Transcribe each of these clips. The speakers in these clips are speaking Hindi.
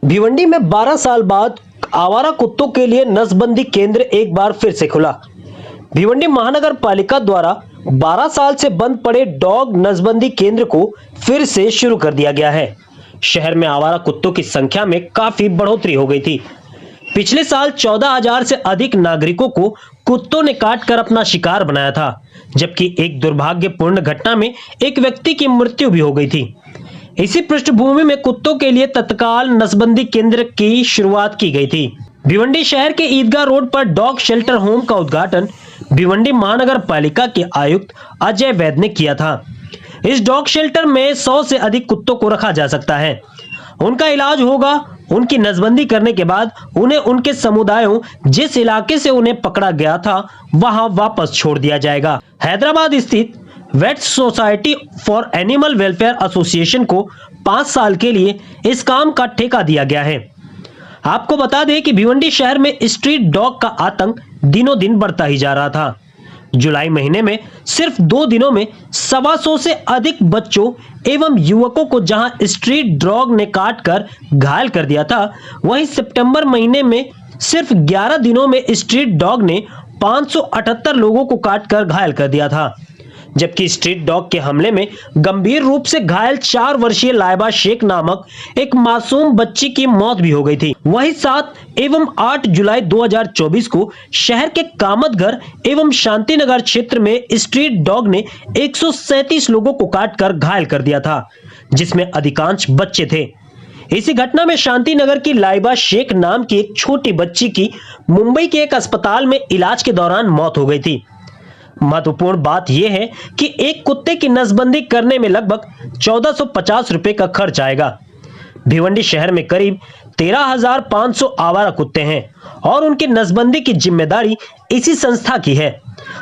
भिवंडी में 12 साल बाद आवारा कुत्तों के लिए नसबंदी केंद्र एक बार फिर से खुला। भिवंडी महानगर पालिका द्वारा 12 साल से बंद पड़े डॉग नसबंदी केंद्र को फिर से शुरू कर दिया गया है। शहर में आवारा कुत्तों की संख्या में काफी बढ़ोतरी हो गई थी। पिछले साल 14,000 से अधिक नागरिकों को कुत्तों ने काटकर अपना शिकार बनाया था, जबकि एक दुर्भाग्यपूर्ण घटना में एक व्यक्ति की मृत्यु भी हो गई थी। इसी पृष्ठभूमि में कुत्तों के लिए तत्काल नसबंदी केंद्र की शुरुआत की गई थी। भिवंडी शहर के ईदगाह रोड पर डॉग शेल्टर होम का उद्घाटन भिवंडी महानगर पालिका के आयुक्त अजय वैद ने किया था। इस डॉग शेल्टर में 100 से अधिक कुत्तों को रखा जा सकता है। उनका इलाज होगा। उनकी नसबंदी करने के बाद उन्हें उनके समुदायों जिस इलाके से उन्हें पकड़ा गया था वहां वापस छोड़ दिया जाएगा। हैदराबाद स्थित vets society for animal welfare association को 5 साल के लिए इस काम का ठेका दिया गया है। आपको बता दें कि भिवंडी शहर में स्ट्रीट डॉग का आतंक दिनों दिन बढ़ता ही जा रहा था। जुलाई महीने में सिर्फ 2 दिनों में 125 से अधिक बच्चों एवं युवकों को जहां स्ट्रीट डॉग ने काटकर घायल कर दिया था, वहीं सितंबर महीने में सिर्फ 11 दिनों में स्ट्रीट डॉग ने 578 लोगों को काटकर घायल कर दिया था। जबकि स्ट्रीट डॉग के हमले में गंभीर रूप से घायल 4 वर्षीय लाइबा शेख नामक एक मासूम बच्ची की मौत भी हो गई थी। वहीं 7 एवं 8 जुलाई 2024 को शहर के कामतघर एवं शांतिनगर क्षेत्र में स्ट्रीट डॉग ने 137 लोगों को काटकर घायल कर दिया था, जिसमें अधिकांश बच्चे थे। इसी घटना में शांतिनगर की लाइबा शेख नाम की एक छोटी बच्ची की मुंबई के एक अस्पताल में इलाज के दौरान मौत हो गई थी। महत्वपूर्ण बात यह है कि एक कुत्ते की नसबंदी करने में लगभग 1450 रुपए का खर्च आएगा। भिवंडी शहर में करीब 13,500 आवारा कुत्ते हैं और उनकी नसबंदी की जिम्मेदारी इसी संस्था की है।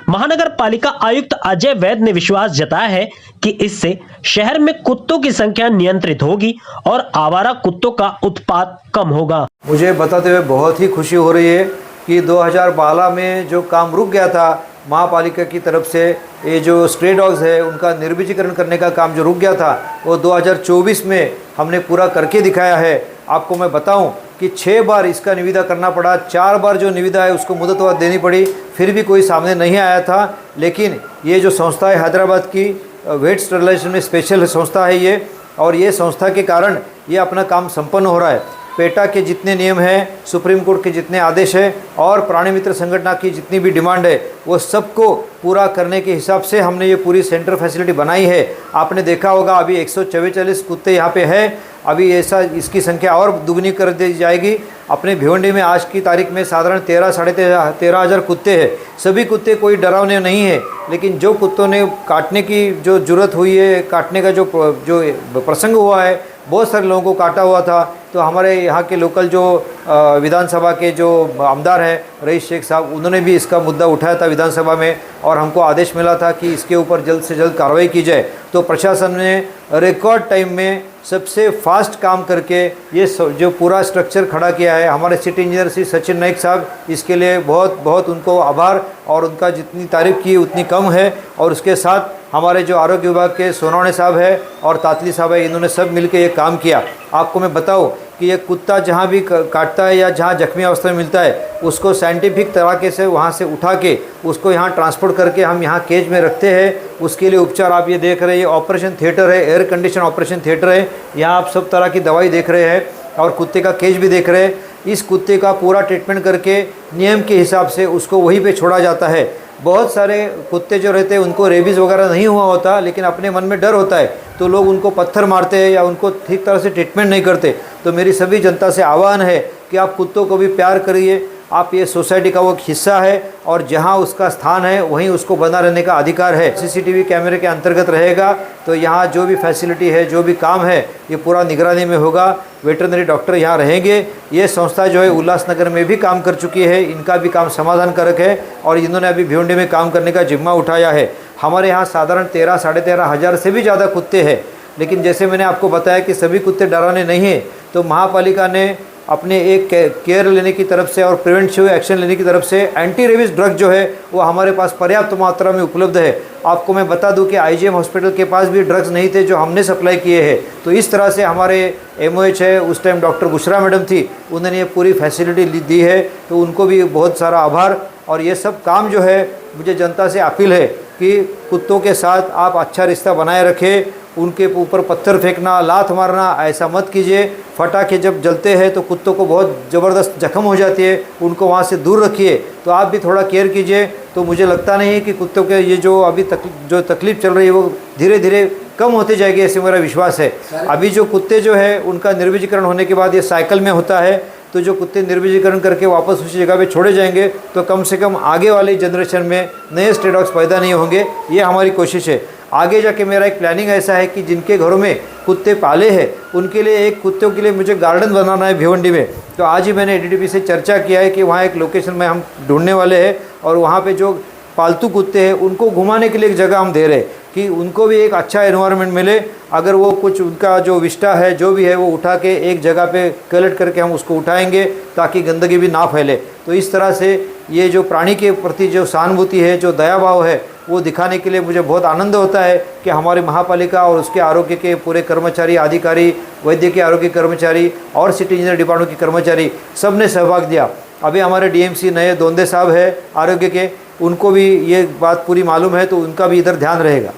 महानगर पालिका आयुक्त अजय वैद ने विश्वास जताया है कि इससे शहर में कुत्तों की संख्या नियंत्रित होगी और आवारा कुत्तों का उत्पात कम होगा। मुझे बताते हुए बहुत ही खुशी हो रही है कि 2012 में जो काम रुक गया था महापालिका की तरफ से, ये जो स्ट्रे डॉग्स है उनका निर्बीजीकरण करने का काम जो रुक गया था वो 2024 में हमने पूरा करके दिखाया है। आपको मैं बताऊं कि 6 बार इसका निविदा करना पड़ा, 4 बार जो निविदा है उसको मुदतवाद देनी पड़ी, फिर भी कोई सामने नहीं आया था। लेकिन ये जो संस्था है हैदराबाद की वेट स्टरलाइजेशन में स्पेशल संस्था है ये, और ये संस्था के कारण ये अपना काम संपन्न हो रहा है। पेटा के जितने नियम हैं, सुप्रीम कोर्ट के जितने आदेश हैं और प्राणी मित्र संगठन की जितनी भी डिमांड है वो सबको पूरा करने के हिसाब से हमने ये पूरी सेंटर फैसिलिटी बनाई है। आपने देखा होगा अभी 144 कुत्ते यहाँ पे हैं। अभी ऐसा इसकी संख्या और दुगनी कर दी जाएगी। अपने भिवंडी में आज की तारीख में साधारण 13,000 कुत्ते हैं। सभी कुत्ते कोई डरावने नहीं है, लेकिन जो कुत्तों ने काटने की जो जरूरत हुई है, काटने का जो प्रसंग हुआ है, बहुत सारे लोगों को काटा हुआ था। तो हमारे यहाँ के लोकल जो विधानसभा के जो आमदार हैं रईस शेख साहब, उन्होंने भी इसका मुद्दा उठाया था विधानसभा में और हमको आदेश मिला था कि इसके ऊपर जल्द से जल्द कार्रवाई की जाए। तो प्रशासन ने रिकॉर्ड टाइम में सबसे फास्ट काम करके ये जो पूरा स्ट्रक्चर खड़ा किया है। हमारे सिटी इंजीनियर श्री सचिन नाइक साहब, इसके लिए बहुत बहुत उनको आभार, और उनका जितनी तारीफ की उतनी कम है। और उसके साथ हमारे जो आरोग्य विभाग के सोनवणे साहब है और तातली साहब है, इन्होंने सब मिलकर ये काम किया। आपको मैं बताऊं कि ये कुत्ता जहाँ भी काटता है या जहाँ जख्मी अवस्था में मिलता है उसको साइंटिफिक तरीके से वहाँ से उठा के उसको यहाँ ट्रांसपोर्ट करके हम यहाँ केज में रखते हैं। उसके लिए उपचार आप ये देख रहे हैं, ऑपरेशन थिएटर है, एयर कंडीशन ऑपरेशन थिएटर है। यहाँ आप सब तरह की दवाई देख रहे हैं और कुत्ते का केज भी देख रहे हैं। इस कुत्ते का पूरा ट्रीटमेंट करके नियम के हिसाब से उसको वहीं पे छोड़ा जाता है। बहुत सारे कुत्ते जो रहते हैं उनको रेबीज़ वगैरह नहीं हुआ होता, लेकिन अपने मन में डर होता है तो लोग उनको पत्थर मारते हैं या उनको ठीक तरह से ट्रीटमेंट नहीं करते। तो मेरी सभी जनता से आह्वान है कि आप कुत्तों को भी प्यार करिए। आप ये सोसाइटी का वो एक हिस्सा है और जहाँ उसका स्थान है वहीं उसको बना रहने का अधिकार है। सीसीटीवी कैमरे के अंतर्गत रहेगा तो यहाँ जो भी फैसिलिटी है, जो भी काम है, ये पूरा निगरानी में होगा। वेटरनरी डॉक्टर यहाँ रहेंगे। ये संस्था जो है उल्लासनगर में भी काम कर चुकी है, इनका भी काम समाधान कारक है और इन्होंने अभी भिवंडी में काम करने का जिम्मा उठाया है। हमारे यहाँ साधारण 13 साढ़े 13 हज़ार से भी ज़्यादा कुत्ते हैं, लेकिन जैसे मैंने आपको बताया कि सभी कुत्ते डरावने नहीं हैं। तो महापालिका ने अपने एक केयर लेने की तरफ से और प्रिवेंटिव एक्शन लेने की तरफ से एंटी रेबीज ड्रग जो है वो हमारे पास पर्याप्त मात्रा में उपलब्ध है। आपको मैं बता दूं कि आईजीएम हॉस्पिटल के पास भी ड्रग्स नहीं थे जो हमने सप्लाई किए हैं। तो इस तरह से हमारे एमओएच है, उस टाइम डॉक्टर बुशरा मैडम थी, उन्होंने ये पूरी फैसिलिटी दी है, तो उनको भी बहुत सारा आभार। और ये सब काम जो है, मुझे जनता से अपील है कि कुत्तों के साथ आप अच्छा रिश्ता बनाए रखें। उनके ऊपर पत्थर फेंकना, लात मारना ऐसा मत कीजिए। पटाखे जब जलते हैं तो कुत्तों को बहुत ज़बरदस्त जख्म हो जाती है, उनको वहाँ से दूर रखिए। तो आप भी थोड़ा केयर कीजिए। तो मुझे लगता नहीं है कि कुत्तों के ये जो अभी जो तकलीफ़ चल रही है वो धीरे धीरे कम होती जाएगी, ऐसे मेरा विश्वास है। अभी जो कुत्ते जो है उनका निर्वीजीकरण होने के बाद ये साइकिल में होता है, तो जो कुत्ते निर्वीजीकरण करके वापस उसी जगह पे छोड़े जाएंगे तो कम से कम आगे वाली जनरेशन में नए स्ट्रे डॉग्स पैदा नहीं होंगे। ये हमारी कोशिश है। आगे जाके मेरा एक प्लानिंग ऐसा है कि जिनके घरों में कुत्ते पाले हैं उनके लिए एक कुत्तों के लिए मुझे गार्डन बनाना है भिवंडी में। तो आज ही मैंने एडीडीपी से चर्चा किया है कि वहाँ एक लोकेशन में हम ढूंढने वाले हैं और वहाँ पे जो पालतू कुत्ते हैं उनको घुमाने के लिए एक जगह हम दे रहे हैं कि उनको भी एक अच्छा एनवायरनमेंट मिले। अगर वो कुछ उनका जो विष्टा है जो भी है वो उठा के एक जगह पे कलेक्ट करके हम उसको उठाएंगे ताकि गंदगी भी ना फैले। तो इस तरह से ये जो प्राणी के प्रति जो सहानुभूति है, जो दया भाव है, वो दिखाने के लिए मुझे बहुत आनंद होता है कि हमारी महापालिका और उसके आरोग्य के पूरे कर्मचारी, अधिकारी, वैद्य के आरोग्य कर्मचारी और सिटी इंजीनियर डिपार्टमेंट के कर्मचारी सब ने सहभाग दिया। अभी हमारे डीएमसी नए दोंदे साहब है आरोग्य के, उनको भी ये बात पूरी मालूम है, तो उनका भी इधर ध्यान रहेगा।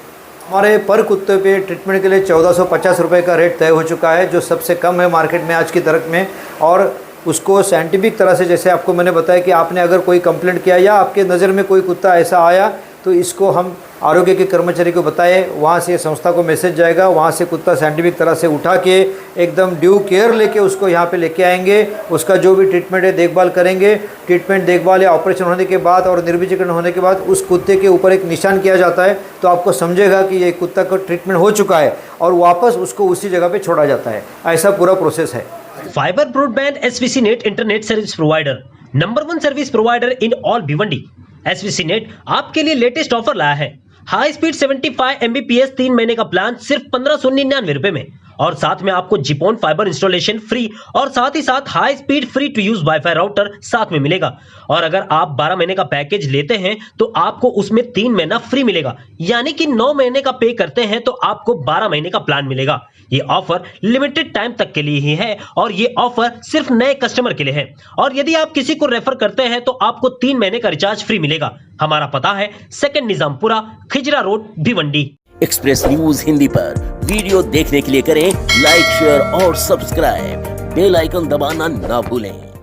हमारे पर कुत्ते पे ट्रीटमेंट के लिए 1450 रुपये का रेट तय हो चुका है, जो सबसे कम है मार्केट में आज की तारीख में। और उसको साइंटिफिक तरह से, जैसे आपको मैंने बताया कि आपने अगर कोई कंप्लेंट किया या आपके नज़र में कोई कुत्ता ऐसा आया तो इसको हम आरोग्य के कर्मचारी को बताए, वहाँ से संस्था को मैसेज जाएगा, वहाँ से कुत्ता साइंटिफिक तरह से उठा के एकदम ड्यू केयर लेके उसको यहाँ पे लेके आएंगे। उसका जो भी ट्रीटमेंट है देखभाल करेंगे। ट्रीटमेंट, देखभाल या ऑपरेशन होने के बाद और निर्वीजीकरण होने के बाद उस कुत्ते के ऊपर एक निशान किया जाता है, तो आपको समझेगा कि ये कुत्ता का ट्रीटमेंट हो चुका है और वापस उसको उसी जगह पर छोड़ा जाता है। ऐसा पूरा प्रोसेस है। Fibre broadband SVC net internet service provider, number 1 service provider in all Bhiwandi. SVC net आपके लिए लेटेस्ट ऑफर लाया है। हाई स्पीड 75 Mbps 3 महीने का प्लान सिर्फ 1599 रुपए में, और साथ में आपको जिपोन फाइबर इंस्टॉलेशन फ्री और साथ ही साथ high speed free to use WiFi router साथ में मिलेगा। और अगर आप 12 महीने का पैकेज लेते हैं तो आपको उसमें 3 महीना फ्री मिलेगा, यानी कि 9 महीने का पे करते हैं तो आपको 12 महीने का प्लान मिलेगा। ये ऑफर लिमिटेड टाइम तक के लिए ही है और ये ऑफर सिर्फ नए कस्टमर के लिए है। और यदि आप किसी को रेफर करते हैं तो आपको 3 महीने का रिचार्ज फ्री मिलेगा। हमारा पता है 2 Nizampura, Khijra road, Bhiwandi. Express news Hindi पर वीडियो देखने के लिए करें लाइक, शेयर और सब्सक्राइब। बेल आइकन दबाना ना भूलें।